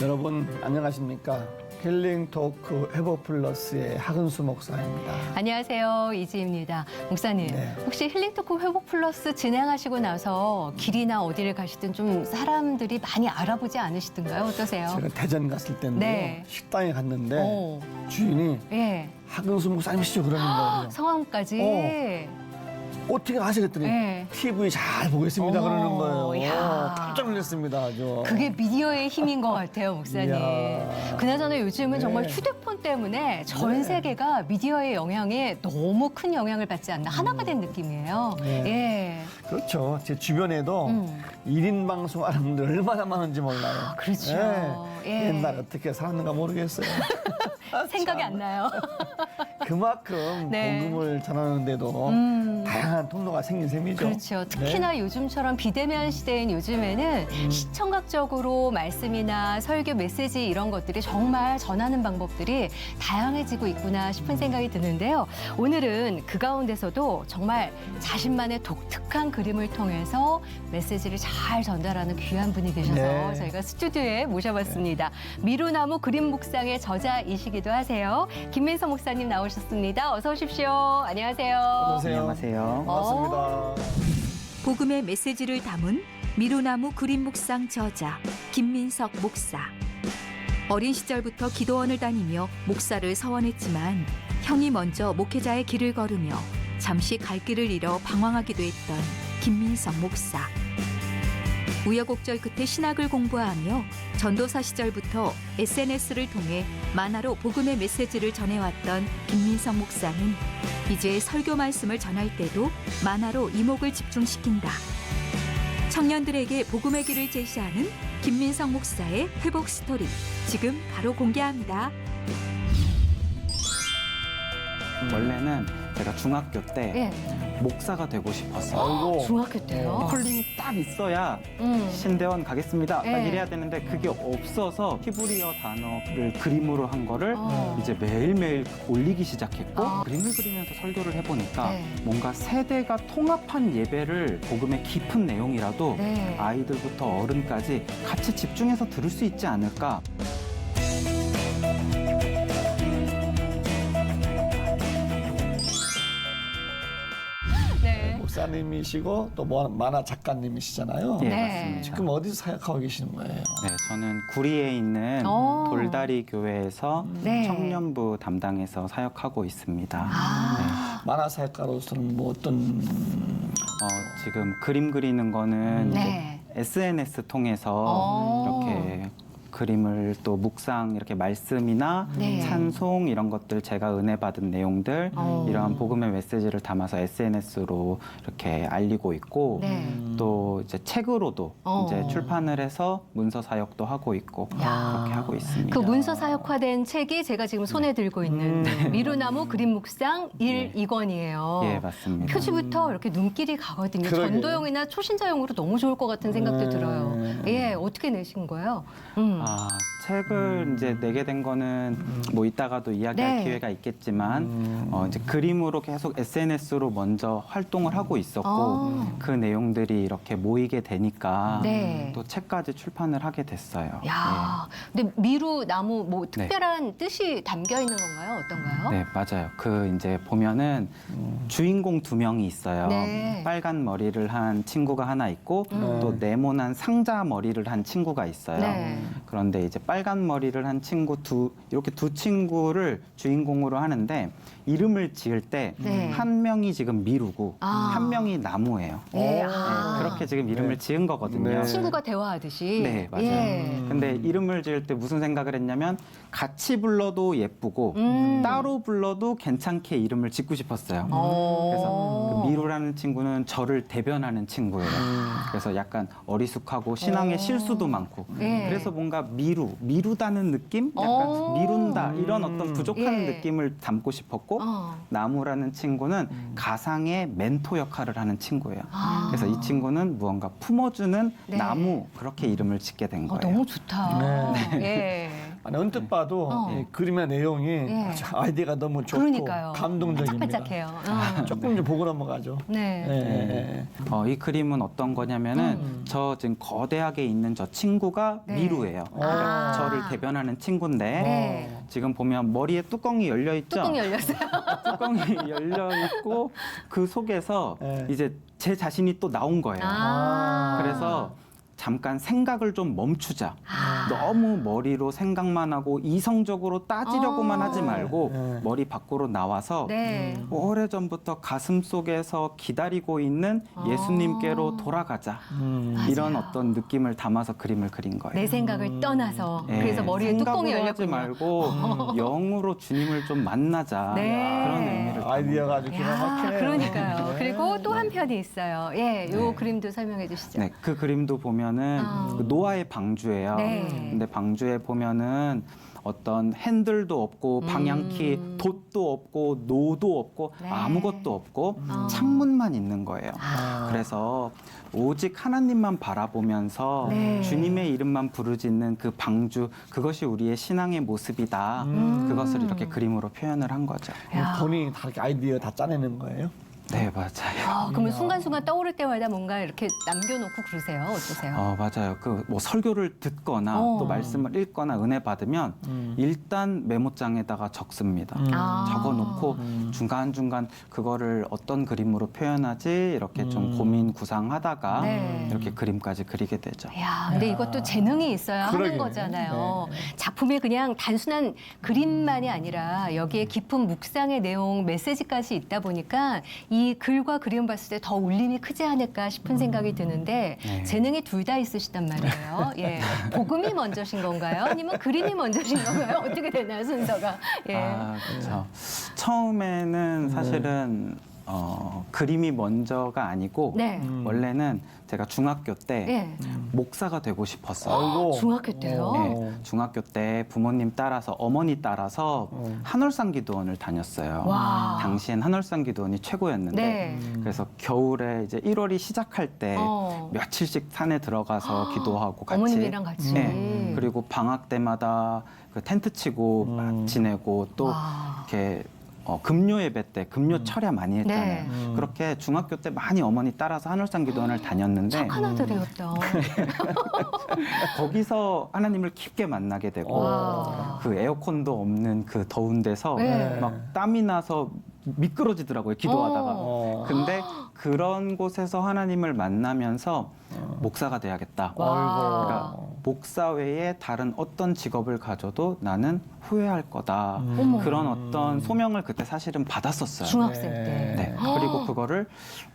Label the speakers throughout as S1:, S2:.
S1: 여러분 안녕하십니까? 힐링 토크 회복 플러스의 하근수 목사입니다.
S2: 안녕하세요. 이지입니다. 목사님,
S1: 네.
S2: 혹시 힐링 토크 회복 플러스 진행하시고 나서 길이나 어디를 가시든 좀 사람들이 많이 알아보지 않으시던가요? 어떠세요?
S1: 제가 대전 갔을 때인데요.
S2: 네.
S1: 식당에 갔는데
S2: 오,
S1: 주인이
S2: 예.
S1: 하근수 목사님이시죠? 그러는 거예요.
S2: 성함까지.
S1: 어떻게 아시겠더니
S2: 네.
S1: TV 잘 보고 있습니다.
S2: 어머,
S1: 그러는 거예요.
S2: 야.
S1: 깜짝 놀랐습니다. 아주.
S2: 그게 미디어의 힘인 것 같아요, 목사님.
S1: 이야.
S2: 그나저나 요즘은
S1: 네.
S2: 정말 휴대폰 때문에 전
S1: 네.
S2: 세계가 미디어의 영향에 너무 큰 영향을 받지 않나 하나가 된 느낌이에요.
S1: 네.
S2: 예.
S1: 그렇죠. 제 주변에도 1인 방송하는 분들 얼마나 많은지 몰라요.
S2: 그렇죠.
S1: 예.
S2: 예.
S1: 옛날 어떻게 살았는가 모르겠어요.
S2: 생각이 안 나요.
S1: 그만큼
S2: 네.
S1: 복음을 전하는데도 다양한 통로가 생긴 셈이죠.
S2: 그렇죠. 특히나
S1: 네.
S2: 요즘처럼 비대면 시대인 요즘에는 시청각적으로 말씀이나 설교 메시지 이런 것들이 정말 전하는 방법들이 다양해지고 있구나 싶은 생각이 드는데요. 오늘은 그 가운데서도 정말 자신만의 독특한 그림을 통해서 메시지를 잘 전달하는 귀한 분이 계셔서
S1: 네.
S2: 저희가 스튜디오에 모셔봤습니다. 미루나무 그림 묵상의 저자이시기도 하세요. 김민석 목사님 나오셨습니다. 어서 오십시오. 안녕하세요.
S1: 안녕하세요.
S3: 안녕하세요.
S1: 반갑습니다.
S4: 복음의 메시지를 담은 미루나무 그림 묵상 저자 김민석 목사. 어린 시절부터 기도원을 다니며 목사를 서원했지만 형이 먼저 목회자의 길을 걸으며 잠시 갈 길을 잃어 방황하기도 했던 김민석 목사. 우여곡절 끝에 신학을 공부하며 전도사 시절부터 SNS를 통해 만화로 복음의 메시지를 전해왔던 김민석 목사는 이제 설교 말씀을 전할 때도 만화로 이목을 집중시킨다. 청년들에게 복음의 길을 제시하는 김민석 목사의 회복 스토리 지금 바로 공개합니다.
S3: 원래는 제가 중학교 때
S2: 예.
S3: 목사가 되고 싶었어요.
S1: 아이고.
S2: 중학교 때요.
S3: 콜링이 딱 있어야 신대원 가겠습니다. 딱
S2: 네.
S3: 이래야 되는데 그게 없어서 히브리어 단어를 그림으로 한 거를
S2: 어.
S3: 이제 매일매일 올리기 시작했고
S2: 아.
S3: 그림을 그리면서 설교를 해보니까
S2: 네.
S3: 뭔가 세대가 통합한 예배를 복음의 깊은 내용이라도
S2: 네.
S3: 아이들부터 어른까지 같이 집중해서 들을 수 있지 않을까.
S2: 네.
S1: 목사님이시고 또 만화 작가님이시잖아요.
S3: 예,
S2: 네.
S3: 맞습니다.
S1: 지금 어디서 사역하고 계시는 거예요?
S3: 네, 저는 구리에 있는
S2: 오.
S3: 돌다리 교회에서
S2: 네.
S3: 청년부 담당해서 사역하고 있습니다.
S2: 아.
S1: 만화 사역가로서는 뭐 어떤
S3: 지금 그림 그리는 거는
S2: 네.
S3: 이제 SNS 통해서
S2: 오.
S3: 이렇게 그림을 또 묵상 이렇게 말씀이나
S2: 네.
S3: 찬송 이런 것들 제가 은혜 받은 내용들
S2: 오.
S3: 이러한 복음의 메시지를 담아서 SNS로 이렇게 알리고 있고
S2: 네.
S3: 또 이제 책으로도
S2: 어.
S3: 이제 출판을 해서 문서 사역도 하고 있고
S2: 야.
S3: 그렇게 하고 있습니다.
S2: 그 문서 사역화된 책이 제가 지금 손에 들고 있는 미루나무 그림 묵상 1, 2권이에요.
S3: 예, 맞습니다.
S2: 표지부터 이렇게 눈길이 가거든요.
S1: 그러게요.
S2: 전도용이나 초신자용으로 너무 좋을 것 같은 생각도 들어요. 예, 어떻게 내신 거예요?
S3: 책을 이제 내게 된 거는 뭐 이따가도 이야기할
S2: 네.
S3: 기회가 있겠지만 이제 그림으로 계속 SNS로 먼저 활동을 하고 있었고
S2: 아.
S3: 그 내용들이 이렇게 모이게 되니까
S2: 네.
S3: 또 책까지 출판을 하게 됐어요.
S2: 야, 근데 미루나무 뭐
S3: 네.
S2: 특별한 뜻이 담겨 있는 건가요? 어떤가요?
S3: 네, 맞아요. 그 이제 보면은 주인공 두 명이 있어요.
S2: 네.
S3: 빨간 머리를 한 친구가 하나 있고 또 네모난 상자 머리를 한 친구가 있어요.
S2: 네.
S3: 그런데 이제 빨간 머리를 한 친구 이렇게 두 친구를 주인공으로 하는데 이름을 지을 때
S2: 네.
S3: 한 명이 지금 미루고
S2: 아.
S3: 한 명이 나무예요.
S2: 예,
S3: 네, 그렇게 지금 이름을 지은 거거든요.
S1: 네.
S2: 친구가 대화하듯이.
S3: 네, 맞아요.
S2: 예.
S3: 근데 이름을 지을 때 무슨 생각을 했냐면 같이 불러도 예쁘고 따로 불러도 괜찮게 이름을 짓고 싶었어요. 그래서 그 미루라는 친구는 저를 대변하는 친구예요. 그래서 약간 어리숙하고 신앙에 실수도 많고
S2: 예.
S3: 그래서 뭔가 미루다는 느낌? 약간 미룬다 이런 어떤 부족한
S2: 예.
S3: 느낌을 담고 싶었고 나무라는 친구는 가상의 멘토 역할을 하는 친구예요. 그래서 이 친구는 무언가 품어주는
S2: 네.
S3: 나무 그렇게 이름을 짓게 된 거예요.
S2: 너무 좋다. 예.
S1: 아니, 언뜻 봐도 이 그림의 내용이 아이디어가 너무 좋고
S2: 그러니까요.
S1: 감동적입니다.
S2: 반짝반짝해요.
S1: 조금 좀 보고 넘어가죠.
S2: 네.
S1: 예.
S3: 이 그림은 어떤 거냐면은 저 지금 거대하게 있는 저 친구가
S2: 네.
S3: 미루예요. 그러니까 저를 대변하는 친구인데
S2: 네.
S3: 지금 보면 머리에 뚜껑이 열려 있죠.
S2: 뚜껑이 열렸어요.
S3: 뚜껑이 열려 있고 그 속에서
S1: 네.
S3: 이제 제 자신이 또 나온 거예요. 그래서 잠깐 생각을 좀 멈추자. 너무 머리로 생각만 하고 이성적으로 따지려고만 하지 말고
S1: 네.
S3: 머리 밖으로 나와서
S2: 네.
S3: 오래전부터 가슴 속에서 기다리고 있는 예수님께로 돌아가자. 이런 어떤 느낌을 담아서 그림을 그린 거예요.
S2: 내 생각을 떠나서
S3: 예,
S2: 그래서 머리에 뚜껑이
S3: 생각으로 하지
S2: 열렸군요.
S3: 말고 영으로 주님을 좀 만나자.
S2: 네.
S3: 그런 의미를 담은
S1: 아이디어가 아주 기가
S2: 야,
S1: 막히네요.
S2: 그러니까요.
S1: 네.
S2: 그리고 또 한 편이 있어요. 예, 요
S3: 네.
S2: 그림도 설명해 주시죠.
S3: 네, 그 그림도 보면은 그 노아의 방주예요.
S2: 네.
S3: 근데 방주에 보면은 어떤 핸들도 없고 방향키 돛도 없고 노도 없고
S2: 네.
S3: 아무것도 없고 창문만 있는 거예요. 그래서 오직 하나님만 바라보면서
S2: 네.
S3: 주님의 이름만 부르짖는 그 방주, 그것이 우리의 신앙의 모습이다. 그것을 이렇게 그림으로 표현을 한 거죠.
S2: 야.
S1: 본인이 다 이렇게 아이디어 다 짜내는 거예요?
S3: 네, 맞아요.
S2: 그러면 순간순간 떠오를 때마다 뭔가 이렇게 남겨놓고 그러세요? 어떠세요?
S3: 맞아요. 그 뭐 설교를 듣거나
S2: 어.
S3: 또 말씀을 읽거나 은혜 받으면 일단 메모장에다가 적습니다. 적어놓고 중간중간 그거를 어떤 그림으로 표현하지 이렇게 좀 고민 구상하다가
S2: 네.
S3: 이렇게 그림까지 그리게 되죠.
S2: 야, 근데 이것도 재능이 있어야 하는
S1: 그러게.
S2: 거잖아요. 작품이 그냥 단순한 그림만이 아니라 여기에 깊은 묵상의 내용, 메시지까지 있다 보니까 이 글과 그림 봤을 때 더 울림이 크지 않을까 싶은 생각이 드는데
S3: 네.
S2: 재능이 둘 다 있으시단 말이에요. 예. 복음이 먼저신 건가요? 아니면 그림이 먼저신 건가요? 어떻게 되나요, 순서가? 예.
S3: 그렇죠. 처음에는 사실은 그림이 먼저가 아니고
S2: 네.
S3: 원래는 제가 중학교 때
S2: 예.
S3: 목사가 되고 싶었어요.
S1: 아이고.
S2: 중학교 때요?
S3: 네, 중학교 때 부모님 따라서 어머니 따라서 한월상 기도원을 다녔어요.
S2: 와.
S3: 당시엔 한월상 기도원이 최고였는데
S2: 네.
S3: 그래서 겨울에 이제 1월이 시작할 때 며칠씩 산에 들어가서 기도하고 같이
S2: 어머님이랑 같이.
S3: 네, 그리고 방학 때마다 그 텐트 치고 막 지내고 또
S2: 와.
S3: 이렇게 금요 예배 때 금요 철야 많이 했잖아요.
S2: 네.
S3: 그렇게 중학교 때 많이 어머니 따라서 한월상 기도원을 다녔는데
S2: 착한 아들이었다.
S3: 거기서 하나님을 깊게 만나게 되고
S2: 와.
S3: 그 에어컨도 없는 그 더운 데서
S2: 네.
S3: 막 땀이 나서 미끄러지더라고요, 기도하다가. 근데 그런 곳에서 하나님을 만나면서 목사가 돼야겠다.
S2: 와.
S3: 그러니까 목사 외에 다른 어떤 직업을 가져도 나는 후회할 거다.
S2: 어머.
S3: 그런 어떤 소명을 그때 사실은 받았었어요.
S2: 중학생 때.
S3: 네. 그리고 그거를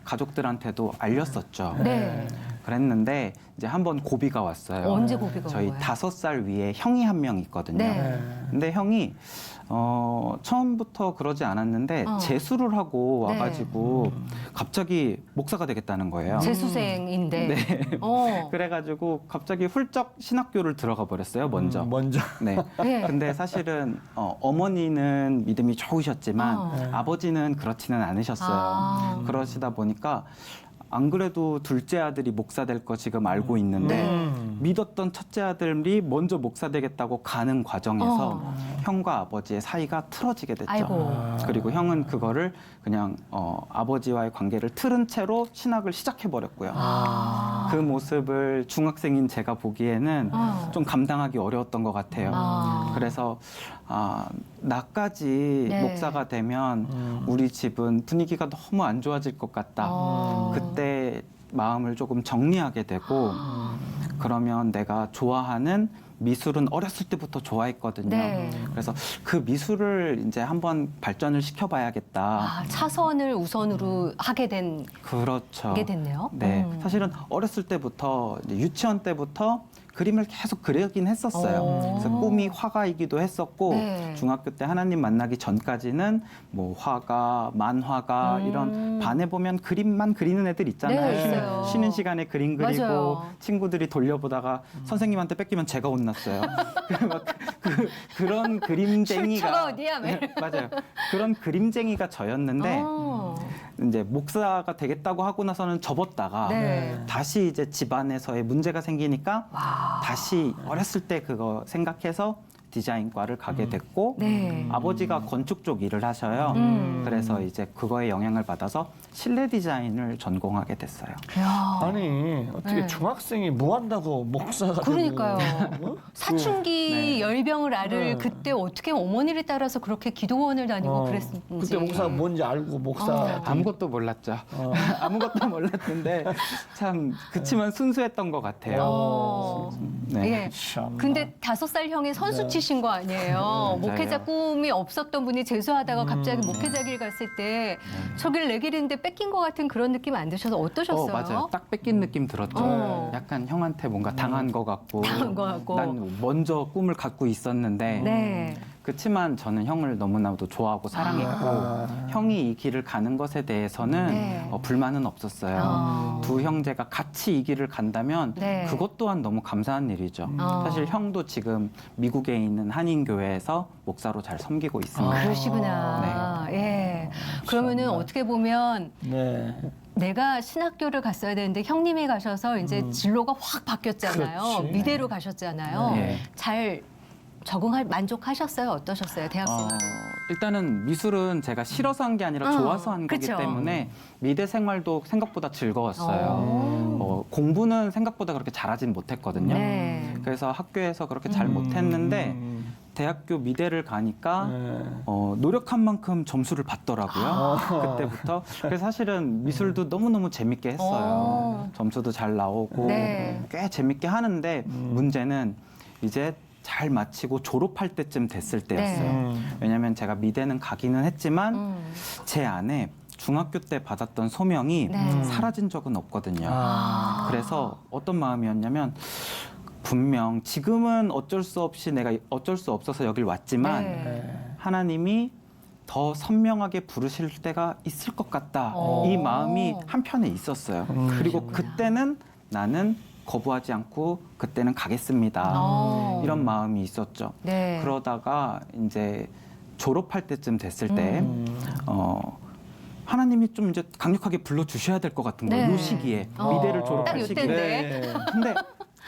S3: 가족들한테도 알렸었죠.
S2: 네.
S3: 그랬는데 이제 한번 고비가 왔어요.
S2: 언제 고비가 온
S3: 저희
S2: 거예요?
S3: 5살 위에 형이 한 명 있거든요.
S2: 네.
S3: 근데 형이 처음부터 그러지 않았는데 재수를 하고
S2: 네.
S3: 와가지고 갑자기 목사가 되겠다는 거예요.
S2: 재수생인데.
S3: 네.
S2: 어.
S3: 그래가지고 갑자기 훌쩍 신학교를 들어가 버렸어요. 먼저.
S1: 먼저.
S3: 네.
S2: 네.
S3: 근데 사실은 어머니는 믿음이 좋으셨지만 아버지는 그렇지는 않으셨어요.
S2: 아.
S3: 그러시다 보니까 안 그래도 둘째 아들이 목사 될 거 지금 알고 있는데
S2: 네.
S3: 믿었던 첫째 아들이 먼저 목사 되겠다고 가는 과정에서 형과 아버지의 사이가 틀어지게 됐죠.
S2: 아이고.
S3: 그리고 형은 그거를 그냥 아버지와의 관계를 틀은 채로 신학을 시작해 버렸고요. 그 모습을 중학생인 제가 보기에는 좀 감당하기 어려웠던 것 같아요. 그래서 나까지
S2: 네.
S3: 목사가 되면 우리 집은 분위기가 너무 안 좋아질 것 같다. 그때 마음을 조금 정리하게 되고 그러면 내가 좋아하는 미술은 어렸을 때부터 좋아했거든요.
S2: 네.
S3: 그래서 그 미술을 이제 한번 발전을 시켜봐야겠다.
S2: 차선을 우선으로 하게 된
S3: 그렇죠.
S2: 게 됐네요.
S3: 네, 사실은 어렸을 때부터 이제 유치원 때부터 그림을 계속 그리긴 했었어요. 그래서 꿈이 화가이기도 했었고
S2: 네.
S3: 중학교 때 하나님 만나기 전까지는 뭐 화가, 만화가 이런 반에 보면 그림만 그리는 애들 있잖아요.
S2: 네, 있어요.
S3: 쉬는 시간에 그림 그리고
S2: 맞아요.
S3: 친구들이 돌려보다가 선생님한테 뺏기면 제가 혼났어요. 그런 그림쟁이가
S2: 출처가 어디야? 왜?
S3: 네, 맞아요. 그런 그림쟁이가 저였는데 이제 목사가 되겠다고 하고 나서는 접었다가
S2: 네.
S3: 다시 이제 집안에서의 문제가 생기니까 다시 어렸을 때 그거 생각해서 디자인과를 가게 됐고
S2: 네.
S3: 아버지가 건축 쪽 일을 하셔요. 그래서 이제 그거에 영향을 받아서 실내 디자인을 전공하게 됐어요.
S2: 야.
S1: 아니 어떻게
S2: 네.
S1: 중학생이 뭐 한다고 목사가
S2: 그러니까요.
S1: 되고, 어?
S2: 사춘기
S3: 네.
S2: 열병을 앓을
S1: 네.
S2: 그때 어떻게 어머니를 따라서 그렇게 기도원을 다니고
S1: 어,
S2: 그랬는지.
S1: 그때 목사가 뭔지 알고 목사
S3: 아무것도 몰랐죠.
S1: 어.
S3: 아무것도 몰랐는데 참 그치만 순수했던 것 같아요.
S2: 어.
S3: 네.
S2: 예.
S1: 참.
S2: 근데 5살 형이 선수
S1: 네.
S2: 치신 거 아니에요.
S3: 네,
S2: 목회자
S3: 맞아요.
S2: 꿈이 없었던 분이 재수하다가 갑자기 목회자 길 갔을 때 저길 내 길인데 뺏긴 것 같은 그런 느낌 안 드셔서 어떠셨어요?
S3: 맞아요. 딱 뺏긴 느낌 들었죠.
S2: 어.
S3: 약간 형한테 뭔가 당한 것 같고.
S2: 당한 것 같고.
S3: 난 먼저 꿈을 갖고 있었는데.
S2: 네.
S3: 그렇지만 저는 형을 너무나도 좋아하고 사랑했고 형이 이 길을 가는 것에 대해서는
S2: 네.
S3: 불만은 없었어요. 두 형제가 같이 이 길을 간다면
S2: 네.
S3: 그것 또한 너무 감사한 일이죠. 사실 형도 지금 미국에 있는 한인교회에서 목사로 잘 섬기고 있습니다.
S2: 그러시구나. 예. 그러면은 어떻게 보면
S1: 네.
S2: 내가 신학교를 갔어야 되는데 형님이 가셔서 이제 진로가 확 바뀌었잖아요.
S1: 그렇지.
S2: 미대로 가셨잖아요.
S3: 네.
S2: 잘 만족하셨어요? 어떠셨어요? 대학생활.
S3: 일단은 미술은 제가 싫어서 한 게 아니라 좋아서 한 거기
S2: 그쵸.
S3: 때문에 미대 생활도 생각보다 즐거웠어요. 공부는 생각보다 그렇게 잘하진 못했거든요.
S2: 네.
S3: 그래서 학교에서 그렇게 잘 못했는데 대학교 미대를 가니까
S1: 네.
S3: 노력한 만큼 점수를 받더라고요. 그때부터. 그래서 사실은 미술도 너무너무 재밌게 했어요. 점수도 잘 나오고
S2: 네.
S3: 꽤 재밌게 하는데 문제는 이제 잘 마치고 졸업할 때쯤 됐을 때였어요. 왜냐하면 제가 미대는 가기는 했지만 제 안에 중학교 때 받았던 소명이
S2: 네.
S3: 사라진 적은 없거든요.
S1: 아.
S3: 그래서 어떤 마음이었냐면 분명 지금은 어쩔 수 없이 내가 어쩔 수 없어서 여길 왔지만
S2: 네.
S1: 네.
S3: 하나님이 더 선명하게 부르실 때가 있을 것 같다. 이 마음이 한편에 있었어요. 그리고 그때는 나는 거부하지 않고 그때는 가겠습니다. 이런 마음이 있었죠.
S2: 네.
S3: 그러다가 이제 졸업할 때쯤 됐을 때 하나님이 좀 이제 강력하게 불러주셔야 될 것 같은 거예요.
S2: 네.
S3: 이 시기에
S1: 어.
S3: 미대를
S2: 딱
S3: 졸업할 시기에.
S2: 요때인데.
S1: 네.
S3: 근데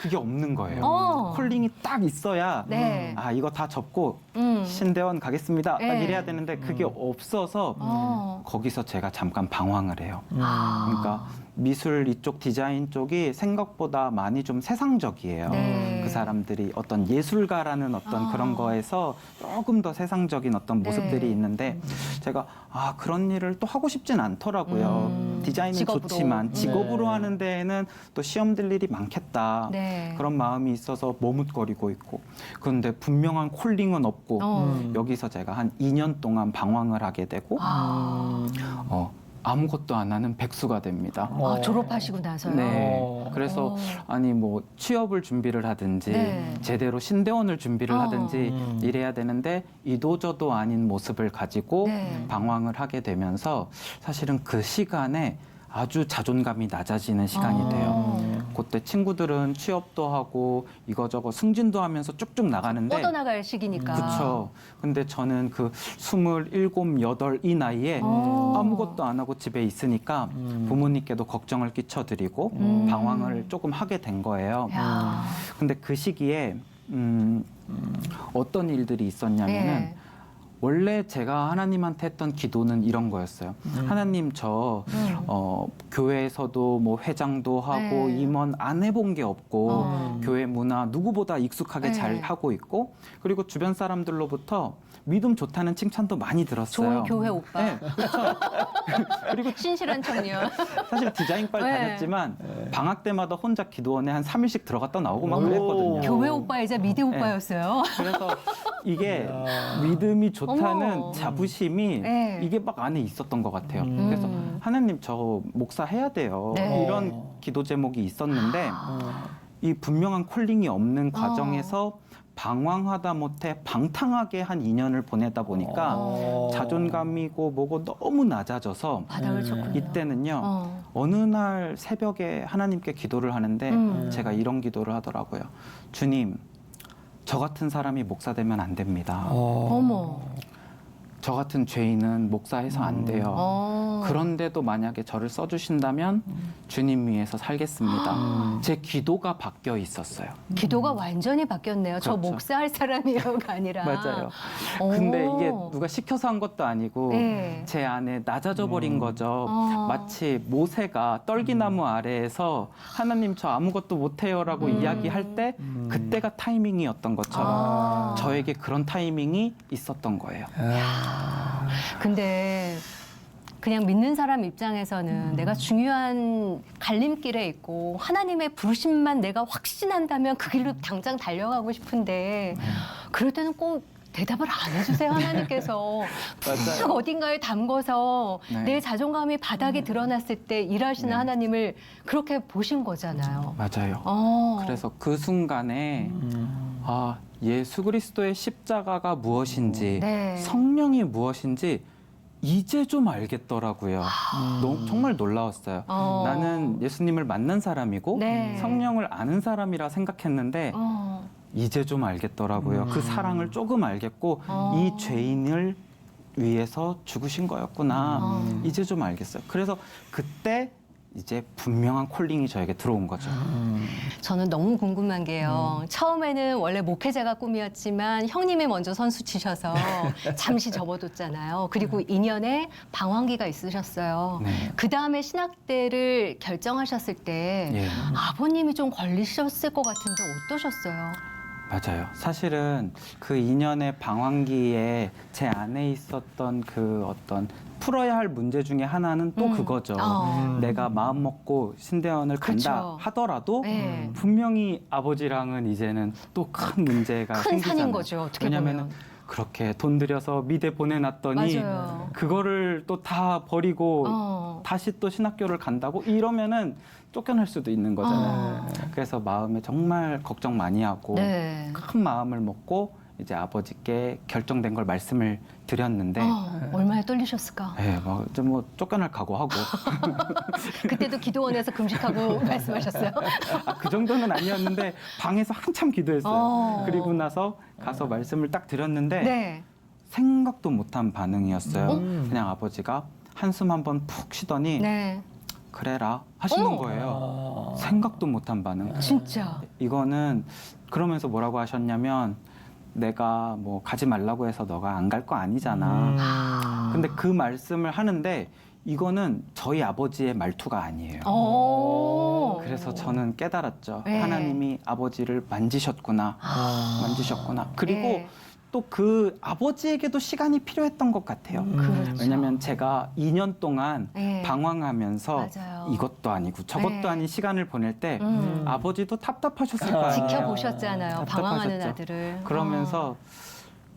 S3: 그게 없는 거예요.
S2: 어.
S3: 콜링이 딱 있어야
S2: 네.
S3: 아 이거 다 접고
S2: 음.
S3: 신대원 가겠습니다. 딱
S2: 네.
S3: 이래야 되는데 그게 없어서 거기서 제가 잠깐 방황을 해요. 그러니까 미술 이쪽 디자인 쪽이 생각보다 많이 좀 세상적이에요.
S2: 네.
S3: 그 사람들이 어떤 예술가라는 어떤 그런 거에서 조금 더 세상적인 어떤 모습들이
S2: 네.
S3: 있는데 제가 그런 일을 또 하고 싶진 않더라고요. 디자인은
S2: 직업으로.
S3: 좋지만 직업으로
S1: 네.
S3: 하는 데에는 또 시험 들 일이 많겠다.
S2: 네.
S3: 그런 마음이 있어서 머뭇거리고 있고 그런데 분명한 콜링은 없고 여기서 제가 한 2년 동안 방황을 하게 되고 아무것도 안 하는 백수가 됩니다.
S2: 졸업하시고 나서요.
S3: 네. 그래서 아니 뭐 취업을 준비를 하든지
S2: 네.
S3: 제대로 신대원을 준비를 하든지 이래야 되는데 이도저도 아닌 모습을 가지고
S2: 네.
S3: 방황을 하게 되면서 사실은 그 시간에 아주 자존감이 낮아지는 시간이 돼요. 그때 친구들은 취업도 하고 이거저거 승진도 하면서 쭉쭉 나가는데
S2: 뻗어나갈 시기니까.
S3: 그렇죠. 근데 저는 그 27, 8 이 나이에 아무것도 안 하고 집에 있으니까 부모님께도 걱정을 끼쳐드리고 방황을 조금 하게 된 거예요.
S2: 야.
S3: 근데 그 시기에 어떤 일들이 있었냐면은
S2: 네.
S3: 원래 제가 하나님한테 했던 기도는 이런 거였어요. 하나님 저 교회에서도 뭐 회장도 하고
S2: 네.
S3: 임원 안 해본 게 없고 교회 문화 누구보다 익숙하게
S2: 네.
S3: 잘 하고 있고 그리고 주변 사람들로부터 믿음 좋다는 칭찬도 많이 들었어요.
S2: 좋은 교회 오빠.
S3: 네, 그렇죠. 그리고
S2: 신실한 청년.
S3: 사실 디자인과를
S2: 네.
S3: 다녔지만 방학 때마다 혼자 기도원에 한 3일씩 들어갔다 나오고 막 그랬거든요.
S2: 교회 오빠이자 미대 오빠였어요.
S3: 그래서 이게 믿음이 좋다는
S2: 어머.
S3: 자부심이
S2: 네.
S3: 이게 막 안에 있었던 것 같아요. 그래서 하나님 저 목사 해야 돼요.
S2: 네.
S3: 이런 기도 제목이 있었는데 이 분명한 콜링이 없는 과정에서 방황하다 못해 방탕하게 한 2년을 보내다 보니까 자존감이고 뭐고 너무 낮아져서
S2: 바닥을 쳤군요.
S3: 이때는요. 어느 날 새벽에 하나님께 기도를 하는데 제가 이런 기도를 하더라고요. 주님, 저 같은 사람이 목사 되면 안 됩니다.
S2: 어머.
S3: 저 같은 죄인은 목사해서 안 돼요. 그런데도 만약에 저를 써주신다면 주님 위해서 살겠습니다. 제 기도가 바뀌어 있었어요.
S2: 기도가 완전히 바뀌었네요. 저
S3: 그렇죠.
S2: 목사할 사람이요가 아니라.
S3: 맞아요.
S2: 오.
S3: 근데 이게 누가 시켜서 한 것도 아니고
S2: 네.
S3: 제 안에 낮아져 버린 거죠. 마치 모세가 떨기나무 아래에서 하나님 저 아무것도 못해요라고 이야기할 때 그때가 타이밍이었던 것처럼 저에게 그런 타이밍이 있었던 거예요.
S2: 근데 그냥 믿는 사람 입장에서는 내가 중요한 갈림길에 있고 하나님의 부르심만 내가 확신한다면 그 길로 당장 달려가고 싶은데 그럴 때는 꼭 대답을 안 해주세요, 하나님께서. 쭉 어딘가에 담궈서
S3: 네.
S2: 내 자존감이 바닥에 드러났을 때 일하시는
S3: 네.
S2: 하나님을 그렇게 보신 거잖아요.
S3: 맞아요.
S2: 그래서
S3: 그래서 그 순간에 아, 예수 그리스도의 십자가가 무엇인지
S2: 네.
S3: 성령이 무엇인지 이제 좀 알겠더라고요. 정말 놀라웠어요. 나는 예수님을 만난 사람이고
S2: 네.
S3: 성령을 아는 사람이라 생각했는데 이제 좀 알겠더라고요. 그 사랑을 조금 알겠고 이 죄인을 위해서 죽으신 거였구나. 이제 좀 알겠어요. 그래서 그때 이제 분명한 콜링이 저에게 들어온 거죠.
S2: 저는 너무 궁금한 게요. 처음에는 원래 목회자가 꿈이었지만 형님이 먼저 선수 치셔서 잠시 접어뒀잖아요. 그리고 2년의 방황기가 있으셨어요.
S3: 네.
S2: 그 다음에 신학대를 결정하셨을 때
S3: 예.
S2: 아버님이 좀 걸리셨을 것 같은데 어떠셨어요?
S3: 맞아요. 사실은 그 2년의 방황기에 제 안에 있었던 그 어떤 풀어야 할 문제 중에 하나는 또 그거죠. 내가 마음 먹고 신대원을 간다
S2: 그렇죠.
S3: 하더라도
S2: 네.
S3: 분명히 아버지랑은 이제는 또 큰 문제가
S2: 큰
S3: 생기잖아요.
S2: 산인 거죠, 어떻게
S3: 왜냐면은
S2: 보면.
S3: 그렇게 돈 들여서 미대 보내놨더니
S2: 맞아요.
S3: 그거를 또 다 버리고 다시 또 신학교를 간다고 이러면은 쫓겨날 수도 있는 거잖아요. 그래서 마음에 정말 걱정 많이 하고
S2: 네.
S3: 큰 마음을 먹고 이제 아버지께 결정된 걸 말씀을 드렸는데
S2: 얼마나 떨리셨을까?
S3: 예, 뭐 쫓겨날 각오하고
S2: 그때도 기도원에서 금식하고 말씀하셨어요?
S3: 그 정도는 아니었는데 방에서 한참 기도했어요. 그리고 나서 가서 말씀을 딱 드렸는데
S2: 네.
S3: 생각도 못한 반응이었어요. 그냥 아버지가 한숨 한번 푹 쉬더니
S2: 네.
S3: 그래라 하시는 거예요. 생각도 못한 반응.
S2: 진짜.
S3: 이거는 그러면서 뭐라고 하셨냐면 내가 뭐 가지 말라고 해서 너가 안 갈 거 아니잖아. 근데 그 말씀을 하는데 이거는 저희 아버지의 말투가 아니에요. 그래서 저는 깨달았죠.
S2: 네.
S3: 하나님이 아버지를 만지셨구나. 만지셨구나. 그리고
S2: 네.
S3: 또 그 아버지에게도 시간이 필요했던 것 같아요.
S2: 그렇죠.
S3: 왜냐하면 제가 2년 동안
S2: 네.
S3: 방황하면서
S2: 맞아요.
S3: 이것도 아니고 저것도
S2: 네.
S3: 아닌 시간을 보낼 때 아버지도 답답하셨을 거 아니에요.
S2: 지켜보셨잖아요. 방황하는
S3: 답답하셨죠.
S2: 아들을.
S3: 그러면서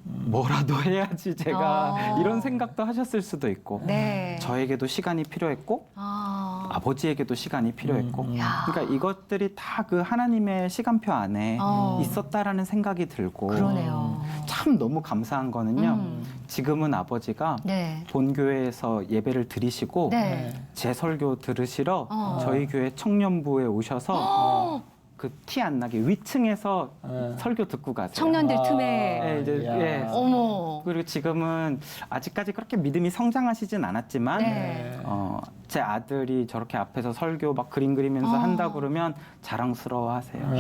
S3: 뭐라도 해야지 제가
S2: 어.
S3: 이런 생각도 하셨을 수도 있고
S2: 네.
S3: 저에게도 시간이 필요했고 아버지에게도 시간이 필요했고
S2: 야.
S3: 그러니까 이것들이 다 그 하나님의 시간표 안에
S2: 어.
S3: 있었다라는 생각이 들고
S2: 그러네요.
S3: 참 너무 감사한 거는요. 지금은 아버지가
S2: 네.
S3: 본교회에서 예배를 드리시고
S2: 네.
S3: 제 설교 들으시러
S2: 어.
S3: 저희 교회 청년부에 오셔서 그 티 안 나게 위층에서 설교 듣고 가세요.
S2: 청년들 틈에.
S3: 네, 이제
S1: 야.
S3: 예.
S2: 어머.
S3: 그리고 지금은 아직까지 그렇게 믿음이 성장하시진 않았지만
S2: 네.
S3: 제 아들이 저렇게 앞에서 설교 막 그림 그리면서 한다 그러면 자랑스러워하세요.